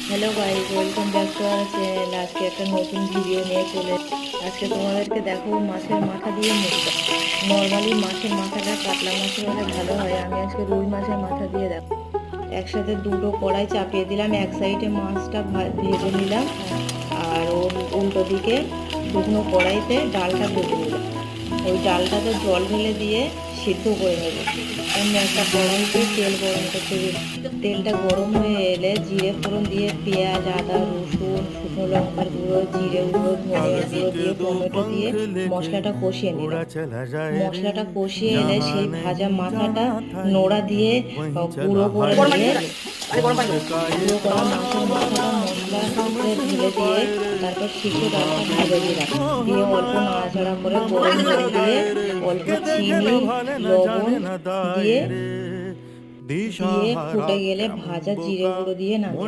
Hello guys, welcome back to our channel. আজকে একটা নতুন ভিডিও নিয়ে চলে আজকে তোমাদেরকে দেখো মাছের মাথা দিয়ে মুড়ি। নর্মালি মাছের মাথাটা কাতলা মাছের হলে ভালো হয়, আমি আজকে রুই মাছের মাথা দিয়ে দেখো। একসাথে দুটো কড়াই চাপিয়ে দিলাম, এক সাইডে মাছটা ভেজে নিলাম আর ওর উল্টো দিকে শুকনো কড়াইতে ডালটা ভেজে নিলাম। ওই ডালটাতে জল ঢেলে দিয়ে সিদ্ধ করে নেব। আমি একটা কড়াইতে তেল গরম করতে দিই। তেলটা গরম হয়ে এলে জিরে ফোড়ন দিয়ে পেঁয়াজ, আদা, রসুন, শুকনো লঙ্কার গুঁড়ো, জিরে গুঁড়ো, ধনিয়া গুঁড়ো দিয়ে টমেটো দিয়ে মশলাটা কষিয়ে নিলাম। মশলাটা কষিয়ে এলে সেই ভাজা মাথাটা নোড়া দিয়ে গুঁড়ো করে নিয়ে গুঁড়ো করা মাছের মাথাটা মশলাতে ঢেলে দিয়ে তারপর সিদ্ধ ডালটা ঢেলে দিলাম। দিয়ে অল্প নাড়াচাড়া করে গরম জল দিয়ে অল্প চিনি, লবণ দিয়ে ফুটে গেলে ভাজা জিরে গুঁড়ো দিয়ে নামিয়ে